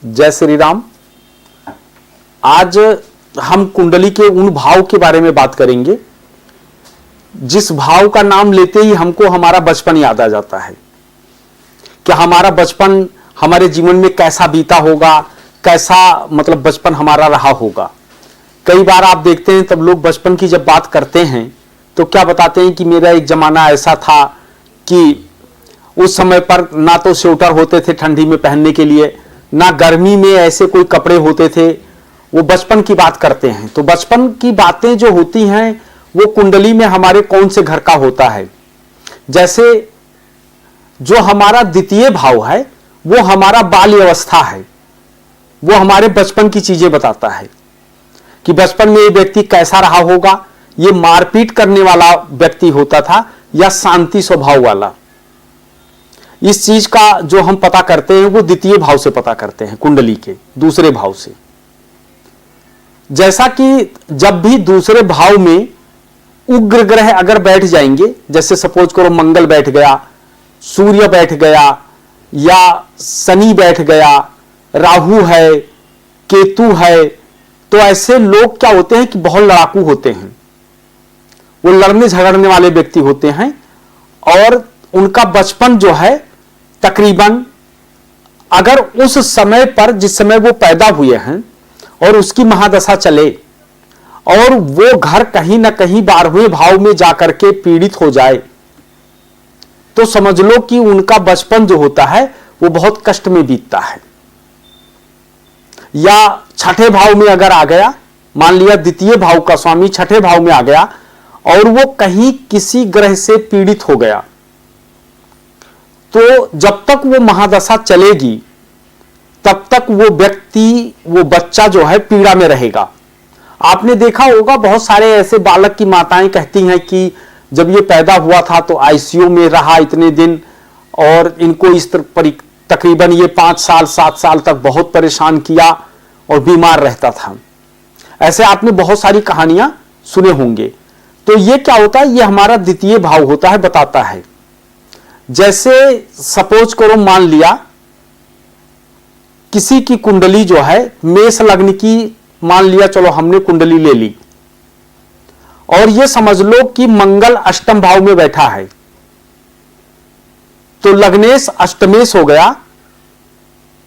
जय श्री राम। आज हम कुंडली के उन भाव के बारे में बात करेंगे जिस भाव का नाम लेते ही हमको हमारा बचपन याद आ जाता है। क्या हमारा बचपन हमारे जीवन में कैसा बीता होगा, कैसा मतलब बचपन हमारा रहा होगा। कई बार आप देखते हैं तब लोग बचपन की जब बात करते हैं तो क्या बताते हैं कि मेरा एक जमाना ऐसा था कि उस समय पर ना तो स्वेटर होते थे ठंडी में पहनने के लिए, ना गर्मी में ऐसे कोई कपड़े होते थे। वो बचपन की बात करते हैं। तो बचपन की बातें जो होती हैं वो कुंडली में हमारे कौन से घर का होता है। जैसे जो हमारा द्वितीय भाव है वो हमारा बाल्य अवस्था है, वो हमारे बचपन की चीजें बताता है कि बचपन में ये व्यक्ति कैसा रहा होगा, ये मारपीट करने वाला व्यक्ति होता था या शांति स्वभाव वाला। इस चीज का जो हम पता करते हैं वो द्वितीय भाव से पता करते हैं, कुंडली के दूसरे भाव से। जैसा कि जब भी दूसरे भाव में उग्र ग्रह अगर बैठ जाएंगे, जैसे सपोज करो मंगल बैठ गया, सूर्य बैठ गया या शनि बैठ गया, राहु है, केतु है, तो ऐसे लोग क्या होते हैं कि बहुत लड़ाकू होते हैं। वो लड़ने झगड़ने वाले व्यक्ति होते हैं और उनका बचपन जो है तकरीबन अगर उस समय पर जिस समय वो पैदा हुए हैं और उसकी महादशा चले और वो घर कहीं ना कहीं 12वें भाव में जाकर के पीड़ित हो जाए तो समझ लो कि उनका बचपन जो होता है वो बहुत कष्ट में बीतता है। या छठे भाव में अगर आ गया, मान लिया द्वितीय भाव का स्वामी छठे भाव में आ गया और वो कहीं किसी ग्रह से पीड़ित हो गया तो जब तक वो महादशा चलेगी तब तक वो व्यक्ति, वो बच्चा जो है पीड़ा में रहेगा। आपने देखा होगा बहुत सारे ऐसे बालक की माताएं कहती हैं कि जब ये पैदा हुआ था तो आईसीयू में रहा इतने दिन और इनको इस तकरीबन ये 5 साल 7 साल तक बहुत परेशान किया और बीमार रहता था। ऐसे आपने बहुत सारी कहानियां सुने होंगे। तो ये क्या होता है, ये हमारा द्वितीय भाव होता है, बताता है। जैसे सपोज करो मान लिया किसी की कुंडली जो है मेष लग्न की, मान लिया चलो हमने कुंडली ले ली और ये समझ लो कि मंगल अष्टम भाव में बैठा है तो लग्नेश अष्टमेश हो गया।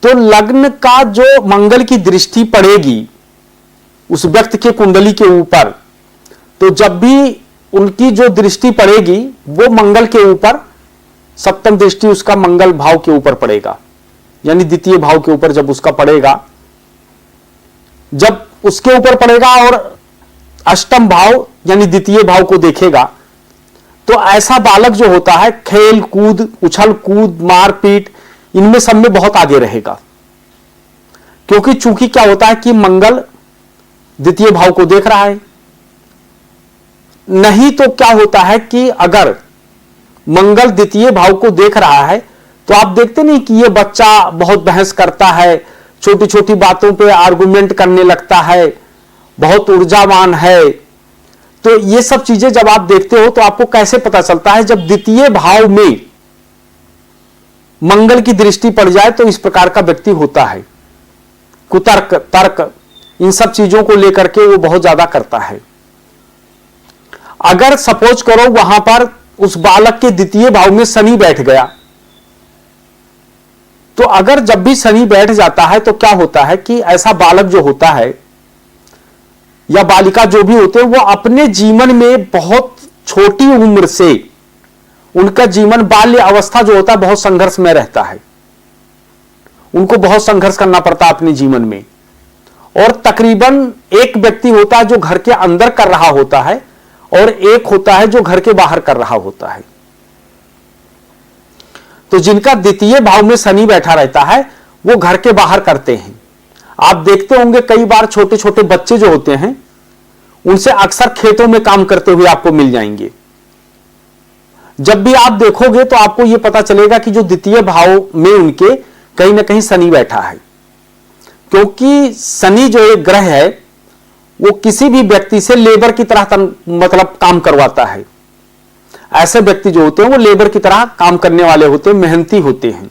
तो लग्न का जो मंगल की दृष्टि पड़ेगी उस व्यक्ति के कुंडली के ऊपर, तो जब भी उनकी जो दृष्टि पड़ेगी वो मंगल के ऊपर, सप्तम दृष्टि उसका मंगल भाव के ऊपर पड़ेगा, यानी द्वितीय भाव के ऊपर जब उसका पड़ेगा, जब उसके ऊपर पड़ेगा और अष्टम भाव यानी द्वितीय भाव को देखेगा तो ऐसा बालक जो होता है खेल कूद, उछल कूद, मारपीट, इनमें सब में बहुत आगे रहेगा। क्योंकि चूंकि क्या होता है कि मंगल द्वितीय भाव को देख रहा है। नहीं तो क्या होता है कि अगर मंगल द्वितीय भाव को देख रहा है तो आप देखते नहीं कि ये बच्चा बहुत बहस करता है, छोटी छोटी बातों पे आर्गुमेंट करने लगता है, बहुत ऊर्जावान है। तो ये सब चीजें जब आप देखते हो तो आपको कैसे पता चलता है, जब द्वितीय भाव में मंगल की दृष्टि पड़ जाए तो इस प्रकार का व्यक्ति होता है। कुतर्क, तर्क, इन सब चीजों को लेकर के वो बहुत ज्यादा करता है। अगर सपोज करो वहां पर उस बालक के द्वितीय भाव में शनि बैठ गया तो अगर जब भी शनि बैठ जाता है तो क्या होता है कि ऐसा बालक जो होता है या बालिका जो भी होते हैं वो अपने जीवन में बहुत छोटी उम्र से उनका जीवन बाल्य अवस्था जो होता है बहुत संघर्ष में रहता है। उनको बहुत संघर्ष करना पड़ता है अपने जीवन में। और तकरीबन एक व्यक्ति होता है जो घर के अंदर कर रहा होता है और एक होता है जो घर के बाहर कर रहा होता है। तो जिनका द्वितीय भाव में शनि बैठा रहता है वो घर के बाहर करते हैं। आप देखते होंगे कई बार छोटे छोटे बच्चे जो होते हैं उनसे अक्सर खेतों में काम करते हुए आपको मिल जाएंगे। जब भी आप देखोगे तो आपको यह पता चलेगा कि जो द्वितीय भाव में उनके कहीं ना कहीं शनि बैठा है। क्योंकि शनि जो एक ग्रह है वो किसी भी व्यक्ति से लेबर की तरह मतलब काम करवाता है। ऐसे व्यक्ति जो होते हैं वो लेबर की तरह काम करने वाले होते हैं, मेहनती होते हैं।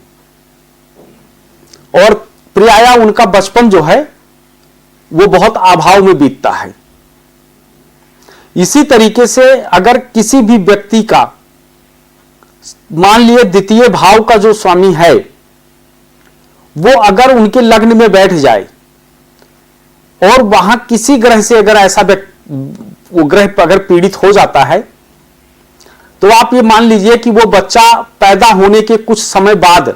और प्रायः उनका बचपन जो है वो बहुत अभाव में बीतता है। इसी तरीके से अगर किसी भी व्यक्ति का मान लिए द्वितीय भाव का जो स्वामी है वो अगर उनके लग्न में बैठ जाए और वहां किसी ग्रह से अगर ऐसा वो ग्रह अगर पीड़ित हो जाता है तो आप ये मान लीजिए कि वो बच्चा पैदा होने के कुछ समय बाद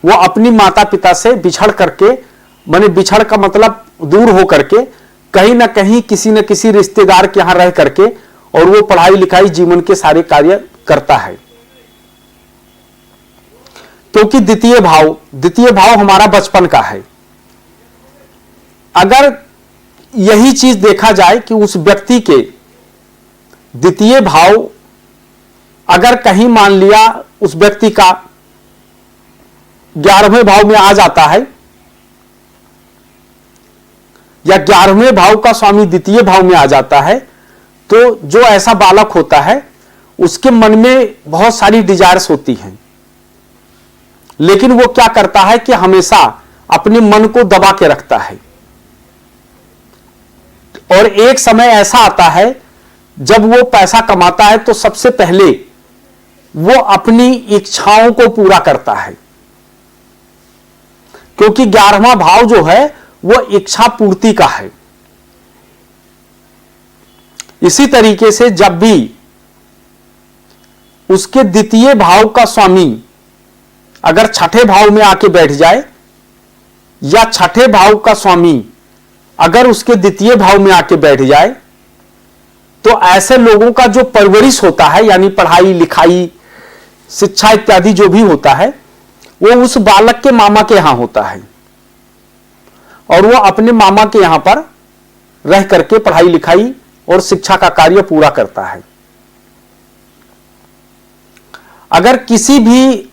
वो अपनी माता पिता से बिछड़ करके, माने बिछड़ का मतलब दूर हो करके कहीं ना कहीं किसी न किसी रिश्तेदार के यहां रह करके और वो पढ़ाई लिखाई जीवन के सारे कार्य करता है। क्योंकि द्वितीय भाव हमारा बचपन का है। अगर यही चीज देखा जाए कि उस व्यक्ति के द्वितीय भाव अगर कहीं मान लिया उस व्यक्ति का 11वें भाव में आ जाता है या 11वें भाव का स्वामी द्वितीय भाव में आ जाता है तो जो ऐसा बालक होता है उसके मन में बहुत सारी डिजायर्स होती हैं, लेकिन वो क्या करता है कि हमेशा अपने मन को दबा के रखता है। और एक समय ऐसा आता है जब वो पैसा कमाता है तो सबसे पहले वो अपनी इच्छाओं को पूरा करता है, क्योंकि 11वां भाव जो है वो इच्छा पूर्ति का है। इसी तरीके से जब भी उसके द्वितीय भाव का स्वामी अगर छठे भाव में आके बैठ जाए या छठे भाव का स्वामी अगर उसके द्वितीय भाव में आके बैठ जाए तो ऐसे लोगों का जो परवरिश होता है यानी पढ़ाई लिखाई शिक्षा इत्यादि जो भी होता है वो उस बालक के मामा के यहां होता है और वो अपने मामा के यहां पर रह करके पढ़ाई लिखाई और शिक्षा का कार्य पूरा करता है। अगर किसी भी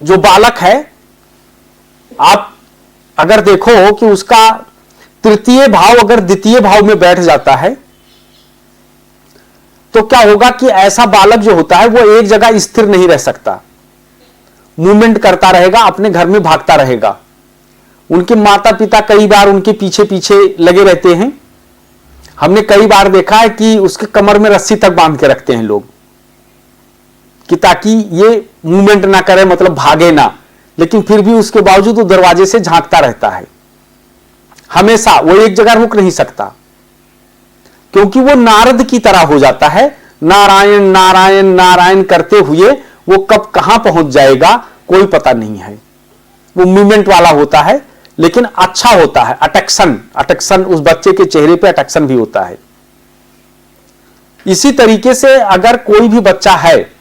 जो बालक है आप अगर देखो कि उसका तृतीय भाव अगर द्वितीय भाव में बैठ जाता है तो क्या होगा कि ऐसा बालक जो होता है वो एक जगह स्थिर नहीं रह सकता, मूवमेंट करता रहेगा, अपने घर में भागता रहेगा। उनके माता पिता कई बार उनके पीछे पीछे लगे रहते हैं। हमने कई बार देखा है कि उसके कमर में रस्सी तक बांध के रखते हैं लोग कि ताकि ये मूवमेंट ना करे, मतलब भागे ना, लेकिन फिर भी उसके बावजूद वो दरवाजे से झांकता रहता है। हमेशा वो एक जगह रुक नहीं सकता क्योंकि वो नारद की तरह हो जाता है। नारायण नारायण नारायण करते हुए वो कब कहां पहुंच जाएगा कोई पता नहीं है। वो मूवमेंट वाला होता है लेकिन अच्छा होता है। अटैक्शन उस बच्चे के चेहरे पे अटैक्शन भी होता है। इसी तरीके से अगर कोई भी बच्चा है,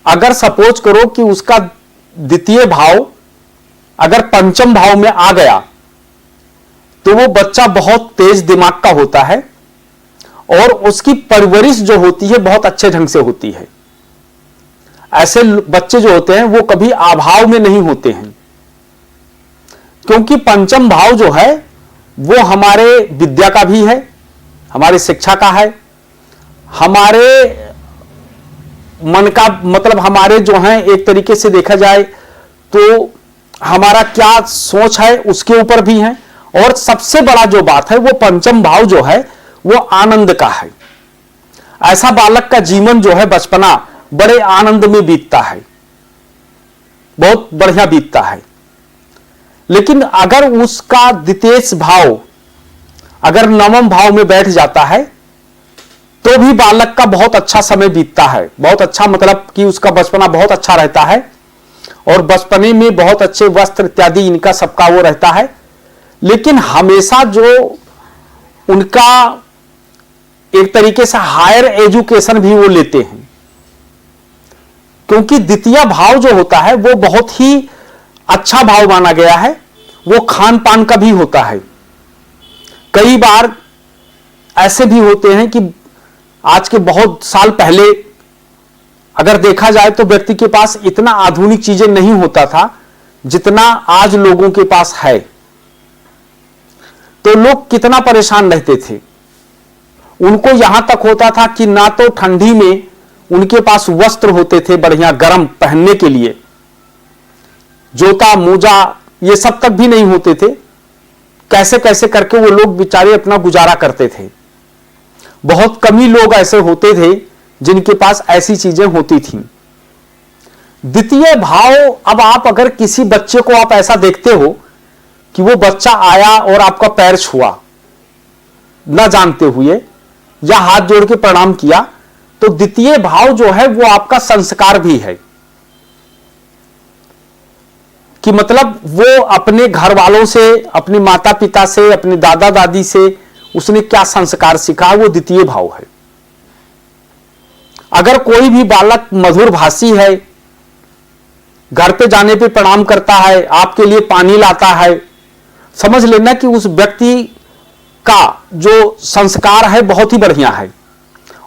अगर सपोज करो कि उसका द्वितीय भाव अगर पंचम भाव में आ गया तो वो बच्चा बहुत तेज दिमाग का होता है और उसकी परवरिश जो होती है बहुत अच्छे ढंग से होती है। ऐसे बच्चे जो होते हैं वो कभी अभाव में नहीं होते हैं, क्योंकि पंचम भाव जो है वो हमारे विद्या का भी है, हमारी शिक्षा का है, हमारे मन का, मतलब हमारे जो हैं एक तरीके से देखा जाए तो हमारा क्या सोच है उसके ऊपर भी है। और सबसे बड़ा जो बात है वो पंचम भाव जो है वो आनंद का है। ऐसा बालक का जीवन जो है बचपना बड़े आनंद में बीतता है, बहुत बढ़िया बीतता है। लेकिन अगर उसका द्वितीय भाव अगर नवम भाव में बैठ जाता है तो भी बालक का बहुत अच्छा समय बीतता है, बहुत अच्छा, मतलब कि उसका बचपना बहुत अच्छा रहता है और बचपने में बहुत अच्छे वस्त्र इत्यादि इनका सबका वो रहता है। लेकिन हमेशा जो उनका एक तरीके से हायर एजुकेशन भी वो लेते हैं, क्योंकि द्वितीय भाव जो होता है वो बहुत ही अच्छा भाव माना गया है। वो खान पान का भी होता है। कई बार ऐसे भी होते हैं कि आज के बहुत साल पहले अगर देखा जाए तो व्यक्ति के पास इतना आधुनिक चीजें नहीं होता था जितना आज लोगों के पास है। तो लोग कितना परेशान रहते थे। उनको यहां तक होता था कि ना तो ठंडी में उनके पास वस्त्र होते थे बढ़िया गर्म पहनने के लिए, जूता मोजा ये सब तक भी नहीं होते थे, कैसे कैसे करके वो लोग बेचारे अपना गुजारा करते थे। बहुत कम ही लोग ऐसे होते थे जिनके पास ऐसी चीजें होती थीं। द्वितीय भाव, अब आप अगर किसी बच्चे को आप ऐसा देखते हो कि वो बच्चा आया और आपका पैर छुआ न जानते हुए या हाथ जोड़ के प्रणाम किया, तो द्वितीय भाव जो है वो आपका संस्कार भी है कि मतलब वो अपने घर वालों से, अपने माता पिता से, अपने दादा दादी से उसने क्या संस्कार सीखा, वो द्वितीय भाव है। अगर कोई भी बालक मधुर भाषी है, घर पे जाने पे प्रणाम करता है, आपके लिए पानी लाता है, समझ लेना कि उस व्यक्ति का जो संस्कार है बहुत ही बढ़िया है।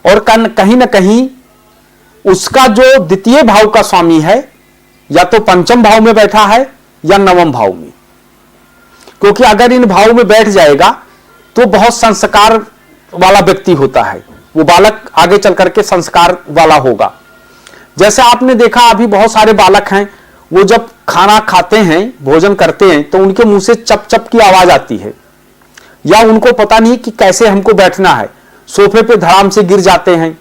और कहीं ना कहीं उसका जो द्वितीय भाव का स्वामी है या तो पंचम भाव में बैठा है या नवम भाव में, क्योंकि अगर इन भाव में बैठ जाएगा तो बहुत संस्कार वाला व्यक्ति होता है, वो बालक आगे चल करके संस्कार वाला होगा। जैसे आपने देखा अभी बहुत सारे बालक हैं, वो जब खाना खाते हैं, भोजन करते हैं, तो उनके मुंह से चप चप की आवाज आती है, या उनको पता नहीं कि कैसे हमको बैठना है, सोफे पे धड़ाम से गिर जाते हैं,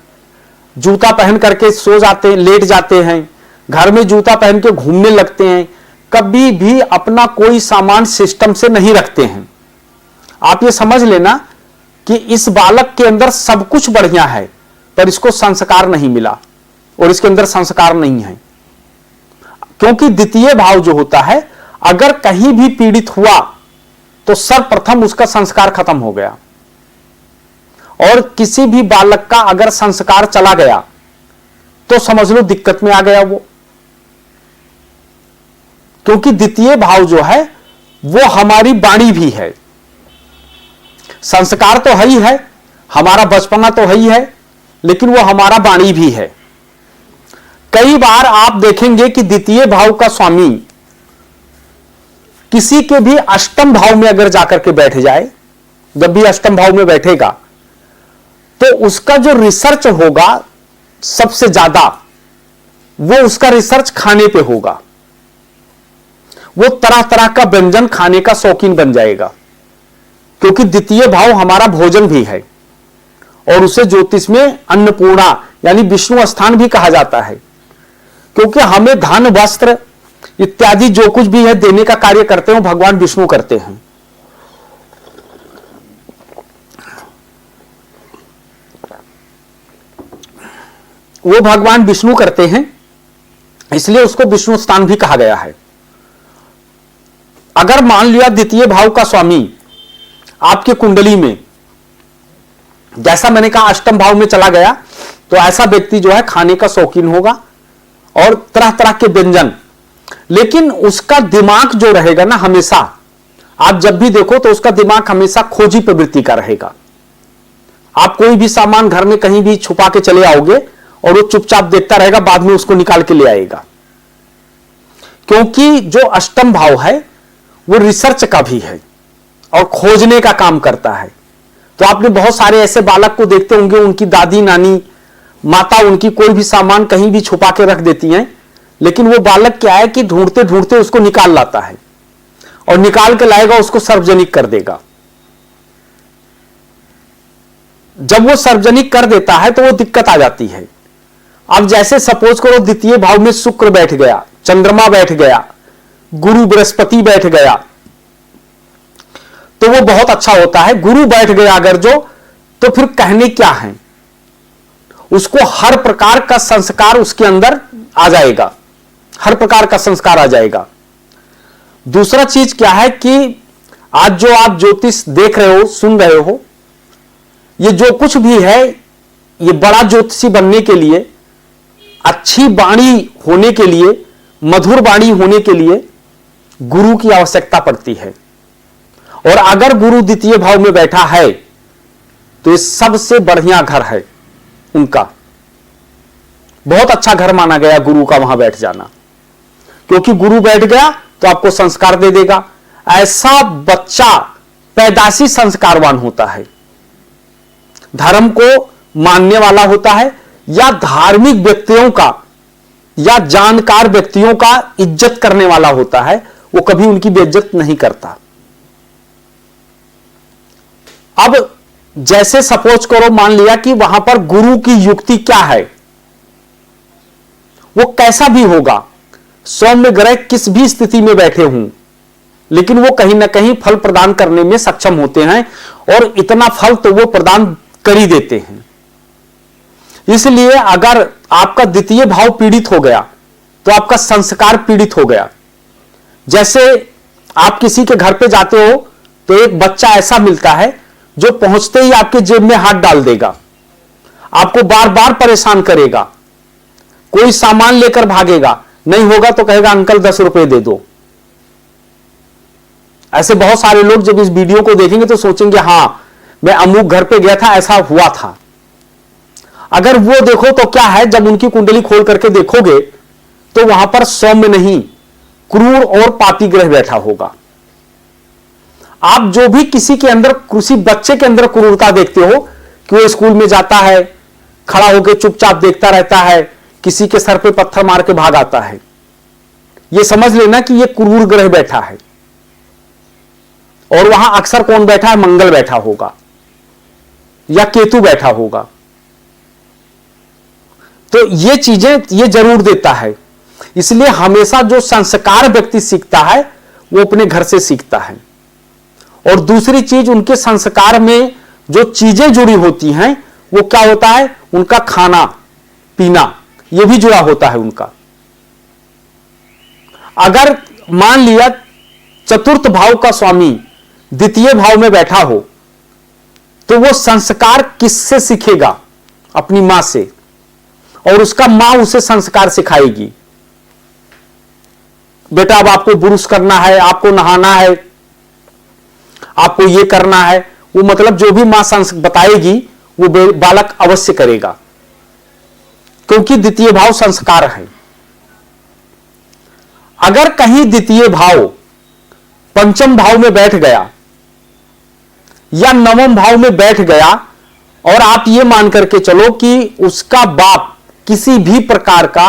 जूता पहन करके सो जाते हैं, लेट जाते हैं, घर में जूता पहन के घूमने लगते हैं, कभी भी अपना कोई सामान सिस्टम से नहीं रखते हैं। आप ये समझ लेना कि इस बालक के अंदर सब कुछ बढ़िया है, पर इसको संस्कार नहीं मिला और इसके अंदर संस्कार नहीं है। क्योंकि द्वितीय भाव जो होता है, अगर कहीं भी पीड़ित हुआ तो सर्वप्रथम उसका संस्कार खत्म हो गया। और किसी भी बालक का अगर संस्कार चला गया तो समझ लो दिक्कत में आ गया वो। क्योंकि द्वितीय भाव जो है वो हमारी वाणी भी है। संस्कार तो है ही है, हमारा बचपना तो है ही है, लेकिन वो हमारा वाणी भी है। कई बार आप देखेंगे कि द्वितीय भाव का स्वामी किसी के भी अष्टम भाव में अगर जाकर के बैठ जाए, जब भी अष्टम भाव में बैठेगा तो उसका जो रिसर्च होगा सबसे ज्यादा, वो उसका रिसर्च खाने पे होगा। वो तरह तरह का व्यंजन खाने का शौकीन बन जाएगा, क्योंकि द्वितीय भाव हमारा भोजन भी है और उसे ज्योतिष में अन्नपूर्णा यानी विष्णु स्थान भी कहा जाता है। क्योंकि हमें धन वस्त्र इत्यादि जो कुछ भी है देने का कार्य करते हैं भगवान विष्णु करते हैं। वो भगवान विष्णु करते हैं, इसलिए उसको विष्णु स्थान भी कहा गया है। अगर मान लिया द्वितीय भाव का स्वामी आपकी कुंडली में, जैसा मैंने कहा अष्टम भाव में चला गया, तो ऐसा व्यक्ति जो है खाने का शौकीन होगा और तरह तरह के व्यंजन, लेकिन उसका दिमाग जो रहेगा ना, हमेशा आप जब भी देखो तो उसका दिमाग हमेशा खोजी प्रवृत्ति का रहेगा। आप कोई भी सामान घर में कहीं भी छुपा के चले आओगे और वो चुपचाप देखता रहेगा, बाद में उसको निकाल के ले आएगा। क्योंकि जो अष्टम भाव है वो रिसर्च का भी है और खोजने का काम करता है। तो आपने बहुत सारे ऐसे बालक को देखते होंगे, उनकी दादी नानी माता उनकी कोई भी सामान कहीं भी छुपा के रख देती हैं, लेकिन वो बालक क्या है कि ढूंढते ढूंढते उसको निकाल लाता है और निकाल के लाएगा, उसको सार्वजनिक कर देगा। जब वो सार्वजनिक कर देता है तो वो दिक्कत आ जाती है। अब जैसे सपोज करो द्वितीय भाव में शुक्र बैठ गया, चंद्रमा बैठ गया, गुरु बृहस्पति बैठ गया, तो वो बहुत अच्छा होता है। गुरु बैठ गया अगर जो, तो फिर कहने क्या है, उसको हर प्रकार का संस्कार उसके अंदर आ जाएगा, हर प्रकार का संस्कार आ जाएगा। दूसरा चीज क्या है कि आज जो आप ज्योतिष देख रहे हो, सुन रहे हो, ये जो कुछ भी है, ये बड़ा ज्योतिषी बनने के लिए, अच्छी वाणी होने के लिए, मधुर वाणी होने के लिए गुरु की आवश्यकता पड़ती है। और अगर गुरु द्वितीय भाव में बैठा है तो ये सबसे बढ़िया घर है उनका, बहुत अच्छा घर माना गया गुरु का वहां बैठ जाना। क्योंकि गुरु बैठ गया तो आपको संस्कार दे देगा। ऐसा बच्चा पैदाशी संस्कारवान होता है, धर्म को मानने वाला होता है, या धार्मिक व्यक्तियों का या जानकार व्यक्तियों का इज्जत करने वाला होता है। वो कभी उनकी बेइज्जत नहीं करता। अब जैसे सपोज करो, मान लिया कि वहां पर गुरु की युक्ति क्या है, वो कैसा भी होगा, सौम्य ग्रह किस भी स्थिति में बैठे हों, लेकिन वो कहीं ना कहीं फल प्रदान करने में सक्षम होते हैं, और इतना फल तो वो प्रदान कर ही देते हैं। इसलिए अगर आपका द्वितीय भाव पीड़ित हो गया तो आपका संस्कार पीड़ित हो गया। जैसे आप किसी के घर पे जाते हो तो एक बच्चा ऐसा मिलता है जो पहुंचते ही आपके जेब में हाथ डाल देगा, आपको बार बार परेशान करेगा, कोई सामान लेकर भागेगा, नहीं होगा तो कहेगा अंकल 10 रुपए दे दो। ऐसे बहुत सारे लोग जब इस वीडियो को देखेंगे तो सोचेंगे हां मैं अमुक घर पे गया था, ऐसा हुआ था। अगर वो देखो तो क्या है, जब उनकी कुंडली खोल करके देखोगे तो वहां पर सौम्य नहीं, क्रूर और पापी ग्रह बैठा होगा। आप जो भी किसी के अंदर, किसी बच्चे के अंदर क्रूरता देखते हो कि वो स्कूल में जाता है, खड़ा होकर चुपचाप देखता रहता है, किसी के सर पे पत्थर मार के भाग आता है, ये समझ लेना कि ये क्रूर ग्रह बैठा है। और वहां अक्सर कौन बैठा है? मंगल बैठा होगा या केतु बैठा होगा। तो ये चीजें ये जरूर देता है। इसलिए हमेशा जो संस्कार व्यक्ति सीखता है वो अपने घर से सीखता है। और दूसरी चीज, उनके संस्कार में जो चीजें जुड़ी होती हैं वो क्या होता है? उनका खाना पीना, ये भी जुड़ा होता है उनका। अगर मान लिया चतुर्थ भाव का स्वामी द्वितीय भाव में बैठा हो तो वो संस्कार किससे सीखेगा? अपनी मां से, और उसका मां उसे संस्कार सिखाएगी। बेटा अब आपको ब्रुश करना है, आपको नहाना है, आपको ये करना है, वो मतलब जो भी मां बताएगी वो बालक अवश्य करेगा, क्योंकि द्वितीय भाव संस्कार है। अगर कहीं द्वितीय भाव पंचम भाव में बैठ गया या नवम भाव में बैठ गया और आप ये मान करके चलो कि उसका बाप किसी भी प्रकार का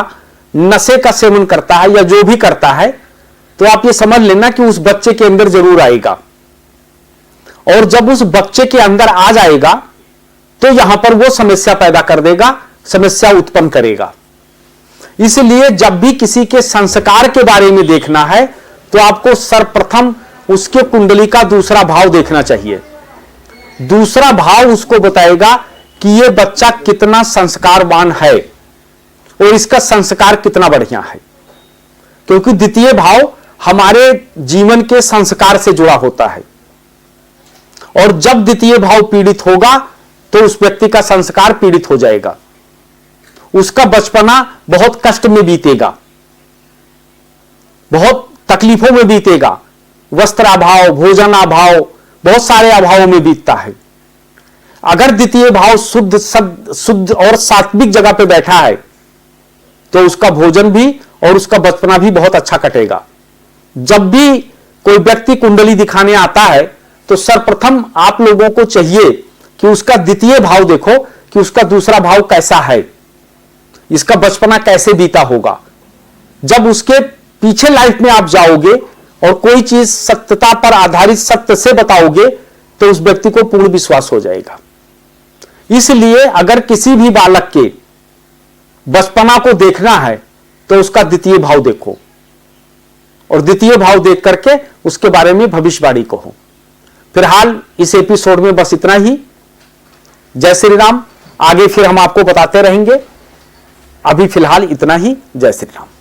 नशे का सेवन करता है या जो भी करता है, तो आप ये समझ लेना कि उस बच्चे के अंदर जरूर आएगा। और जब उस बच्चे के अंदर आ जाएगा तो यहां पर वो समस्या पैदा कर देगा, समस्या उत्पन्न करेगा। इसलिए जब भी किसी के संस्कार के बारे में देखना है तो आपको सर्वप्रथम उसके कुंडली का दूसरा भाव देखना चाहिए। दूसरा भाव उसको बताएगा कि यह बच्चा कितना संस्कारवान है और इसका संस्कार कितना बढ़िया है, क्योंकि द्वितीय भाव हमारे जीवन के संस्कार से जुड़ा होता है। और जब द्वितीय भाव पीड़ित होगा तो उस व्यक्ति का संस्कार पीड़ित हो जाएगा, उसका बचपना बहुत कष्ट में बीतेगा, बहुत तकलीफों में बीतेगा, वस्त्र अभाव, भोजन अभाव, बहुत सारे अभावों में बीतता है। अगर द्वितीय भाव शुद्ध और सात्विक जगह पे बैठा है तो उसका भोजन भी और उसका बचपना भी बहुत अच्छा कटेगा। जब भी कोई व्यक्ति कुंडली दिखाने आता है तो सर्वप्रथम आप लोगों को चाहिए कि उसका द्वितीय भाव देखो कि उसका दूसरा भाव कैसा है, इसका बचपना कैसे बीता होगा। जब उसके पीछे लाइफ में आप जाओगे और कोई चीज सत्यता पर आधारित सत्य से बताओगे तो उस व्यक्ति को पूर्ण विश्वास हो जाएगा। इसलिए अगर किसी भी बालक के बचपना को देखना है तो उसका द्वितीय भाव देखो और द्वितीय भाव देख करके उसके बारे में भविष्यवाणी कहो। फिलहाल इस एपिसोड में बस इतना ही। जय श्री राम। आगे फिर हम आपको बताते रहेंगे। अभी फिलहाल इतना ही। जय श्री राम।